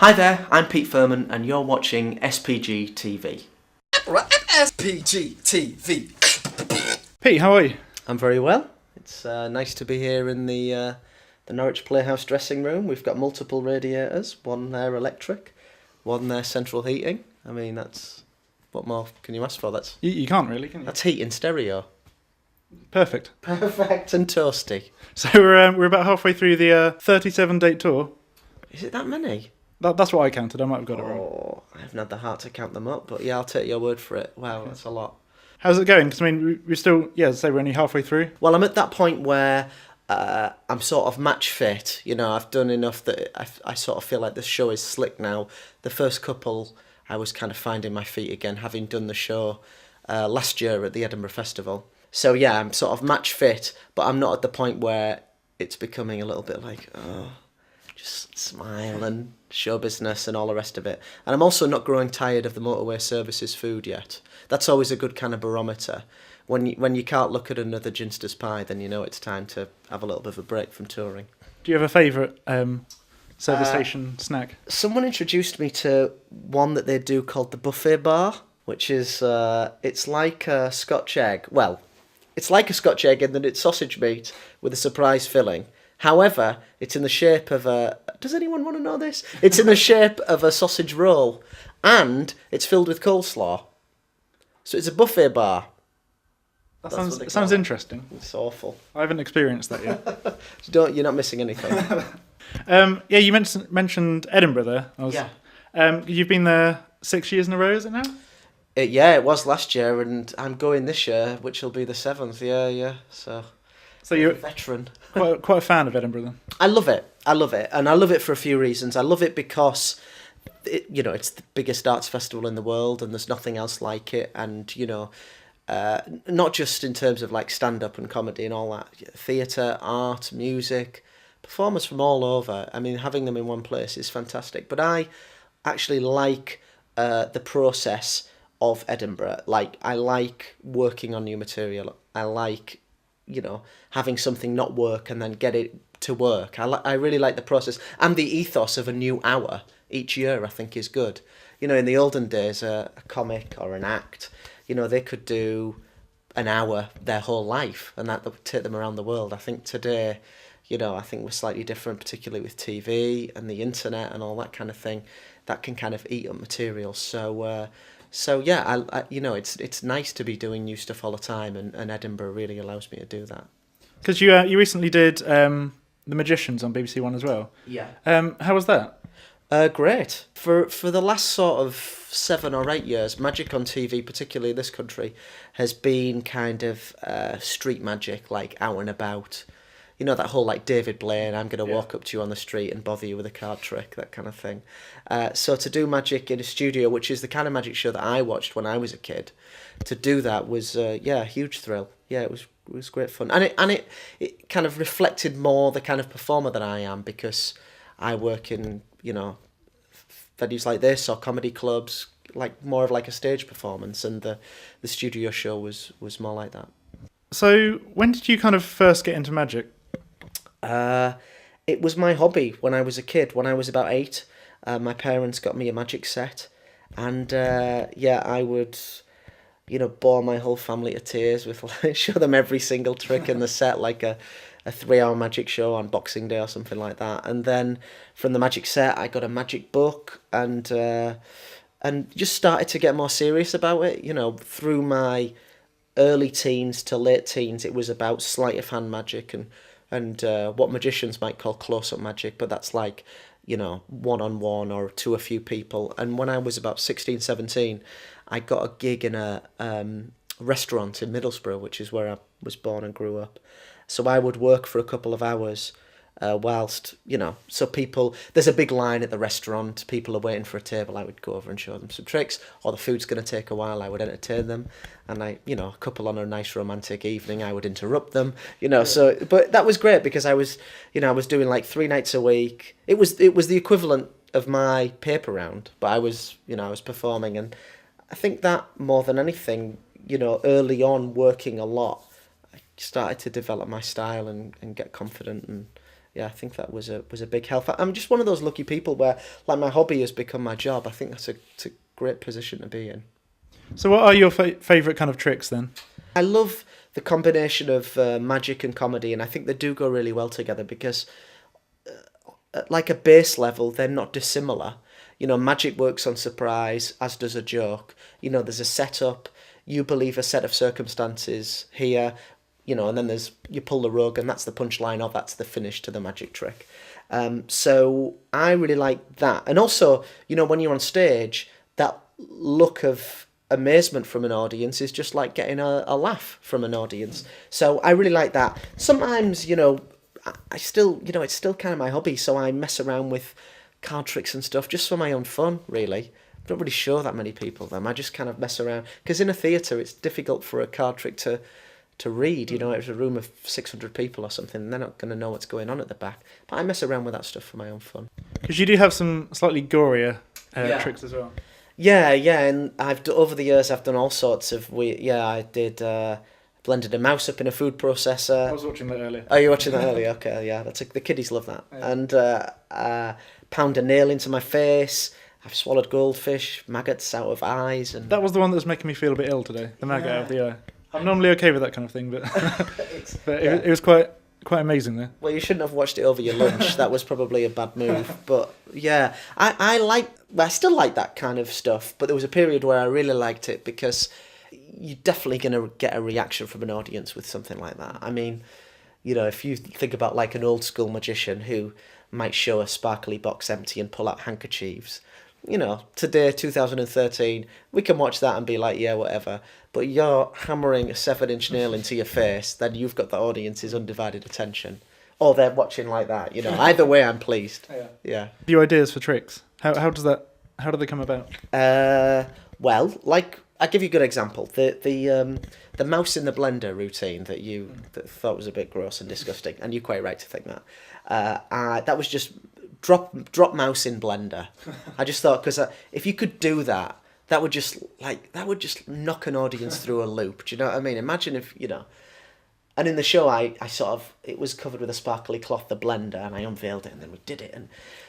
Hi there, I'm Pete Firman and you're watching SPGtv. SPGtv. Pete, how are you? I'm very well. It's nice to be here in the Norwich Playhouse dressing room. We've got multiple radiators, one there electric, one there central heating. I mean, that's... what more can you ask for? You can't really, can you? That's heat in stereo. Perfect. Perfect and toasty. So we're about halfway through the 37-date tour. Is it that many? That's what I counted. I might have got it wrong. Oh, I haven't had the heart to count them up, but yeah, I'll take your word for it. Wow, that's a lot. How's it going? Because, I mean, we're still, say we're only halfway through. Well, I'm at that point where I'm sort of match fit. You know, I've done enough that I sort of feel like the show is slick now. The first couple, I was kind of finding my feet again, having done the show last year at the Edinburgh Festival. So, yeah, I'm sort of match fit, but I'm not at the point where it's becoming a little bit like, oh, just smile and show business and all the rest of it. And I'm also not growing tired of the motorway services food yet. That's always a good kind of barometer. When you can't look at another Ginster's pie, then you know it's time to have a little bit of a break from touring. Do you have a favourite service station snack? Someone introduced me to one that they do called the Buffet Bar, which is, it's like a Scotch egg. Well, it's like a Scotch egg in that it's sausage meat with a surprise filling. However, it's in the shape of a... Does anyone want to know this? It's in the shape of a sausage roll, and it's filled with coleslaw. So it's a buffet bar. That sounds interesting. It's awful. I haven't experienced that yet. You're not missing anything. You mentioned Edinburgh there. You've been there 6 years in a row, is it now? It was last year, and I'm going this year, which will be the 7th. Yeah. So you're a veteran. quite a fan of Edinburgh then? I love it, and I love it for a few reasons. I love it because it's the biggest arts festival in the world, and there's nothing else like it. And not just in terms of like stand up and comedy and all that, theatre, art, music, performers from all over. I mean, having them in one place is fantastic. But I actually like the process of Edinburgh. Like, I like working on new material. I like having something not work and then get it to work. I really like the process. And the ethos of a new hour each year, I think, is good. In the olden days, a comic or an act, they could do an hour their whole life, and that would take them around the world. I think today, I think we're slightly different, particularly with TV and the internet and all that kind of thing. That can kind of eat up material. So yeah, it's nice to be doing new stuff all the time, and Edinburgh really allows me to do that. Because you recently did The Magicians on BBC One as well. Yeah. How was that? Great. For the last sort of 7 or 8 years, magic on TV, particularly in this country, has been kind of street magic, like out and about. That whole like David Blaine, I'm going to walk up to you on the street and bother you with a card trick, that kind of thing. So to do magic in a studio, which is the kind of magic show that I watched when I was a kid, to do that was a huge thrill. Yeah, it was great fun, and it kind of reflected more the kind of performer that I am, because I work in venues like this or comedy clubs, like more of like a stage performance, and the studio show was more like that. So when did you kind of first get into magic? It was my hobby when I was a kid. When I was about 8, my parents got me a magic set, and I would, bore my whole family to tears with show them every single trick in the set, like a 3-hour magic show on Boxing Day or something like that. And then from the magic set, I got a magic book, and just started to get more serious about it. Through my early teens to late teens, it was about sleight of hand magic and what magicians might call close-up magic, but that's like, one-on-one or to a few people. And when I was about 16, 17, I got a gig in a restaurant in Middlesbrough, which is where I was born and grew up. So I would work for a couple of hours whilst, so people, there's a big line at the restaurant, people are waiting for a table, I would go over and show them some tricks, or the food's going to take a while, I would entertain them, and a couple on a nice romantic evening, I would interrupt them, so, but that was great, because I was doing like 3 nights a week. It was the equivalent of my paper round, but I was performing, and I think that more than anything, early on, working a lot, I started to develop my style and get confident, and I think that was a big help. I'm just one of those lucky people where, like, my hobby has become my job. I think it's a great position to be in. So what are your favourite kind of tricks then? I love the combination of magic and comedy, and I think they do go really well together because, at like a base level, they're not dissimilar. Magic works on surprise, as does a joke. There's a setup. You believe a set of circumstances here, and then you pull the rug, and that's the punchline, or that's the finish to the magic trick. So I really like that. And also, when you're on stage, that look of amazement from an audience is just like getting a laugh from an audience. So I really like that. Sometimes, I still, it's still kind of my hobby, so I mess around with card tricks and stuff just for my own fun, really. I don't really show that many people them. I just kind of mess around. Because in a theatre, it's difficult for a card trick to read. It's a room of 600 people or something, and they're not going to know what's going on at the back. But I mess around with that stuff for my own fun. Because you do have some slightly gorier tricks as well. Yeah, and over the years I've done all sorts of weird. Yeah, I did blended a mouse up in a food processor. I was watching that earlier. Oh, you watching that earlier? Okay, yeah, the kiddies love that. Yeah. And pound a nail into my face. I've swallowed goldfish, maggots out of eyes, and that was the one that was making me feel a bit ill today. The maggot out of the eye. I'm normally okay with that kind of thing, but it was quite amazing there. Well, you shouldn't have watched it over your lunch. That was probably a bad move. But yeah, I still like that kind of stuff. But there was a period where I really liked it because you're definitely going to get a reaction from an audience with something like that. I mean, if you think about like an old school magician who might show a sparkly box empty and pull out handkerchiefs. Today, 2013, we can watch that and be like, yeah, whatever. But you're hammering a 7-inch nail into your face, then you've got the audience's undivided attention. Or they're watching like that, Either way, I'm pleased. Yeah. Your ideas for tricks, how do they come about? Well, like, I'll give you a good example. The mouse in the blender routine that you thought was a bit gross and disgusting, and you're quite right to think that. That was just drop mouse in blender. I just thought, because if you could do that, that would just knock an audience through a loop. Do you know what I mean? Imagine if And in the show, it was covered with a sparkly cloth, the blender, and I unveiled it, and then we did it.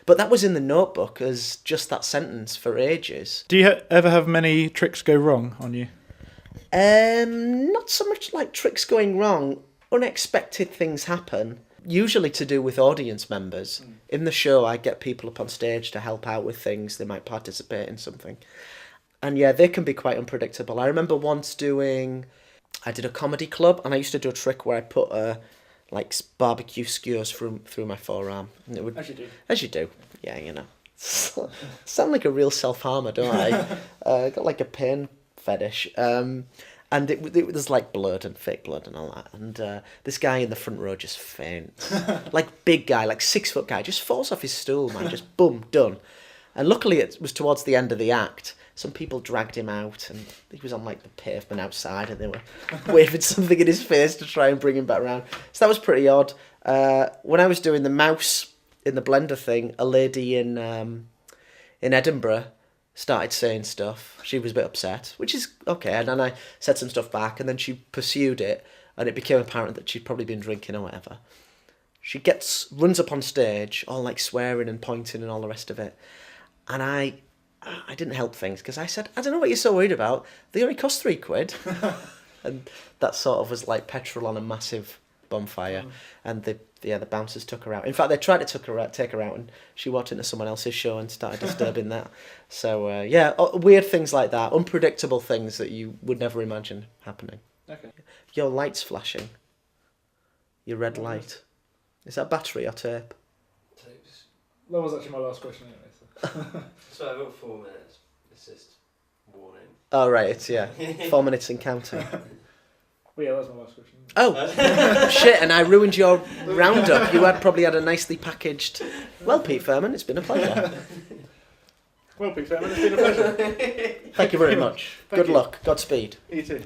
But that was in the notebook as just that sentence for ages. Do you ever have many tricks go wrong on you? Not so much like tricks going wrong. Unexpected things happen. Usually to do with audience members. In the show, I get people up on stage to help out with things. They might participate in something. And yeah, they can be quite unpredictable. I remember once I did a comedy club, and I used to do a trick where I put barbecue skewers through my forearm. And it would, as you do. Yeah, Sound like a real self-harmer, don't I? Got like a pain fetish. And it was like blood and fake blood and all that. And this guy in the front row just faints. Like big guy, like 6 foot guy, just falls off his stool, man. Just boom, done. And luckily it was towards the end of the act. Some people dragged him out, and he was on like the pavement outside, and they were waving something in his face to try and bring him back around. So that was pretty odd. When I was doing the mouse in the blender thing, a lady in Edinburgh started saying stuff. She was a bit upset, which is okay. And then I said some stuff back, and then she pursued it, and it became apparent that she'd probably been drinking or whatever. She runs up on stage, all like swearing and pointing and all the rest of it. And I didn't help things, because I said, I don't know what you're so worried about. They only cost £3. And that sort of was like petrol on a massive bonfire. And the bouncers took her out. In fact, they tried to take her out, and she walked into someone else's show and started disturbing that. So weird things like that, unpredictable things that you would never imagine happening. Okay. Your light's flashing. Your red light. Is that battery or tape? Tapes. That was actually my last question anyway. So I've got 4 minutes. It's just warning. Oh right, it's 4 minutes and counting. Well, yeah, that was my last question. Oh, shit, and I ruined your roundup. You probably had a nicely packaged... Well, Pete Firman, it's been a pleasure. Well, Pete Firman, it's been a pleasure. Thank you very much. Good luck. Godspeed. You too.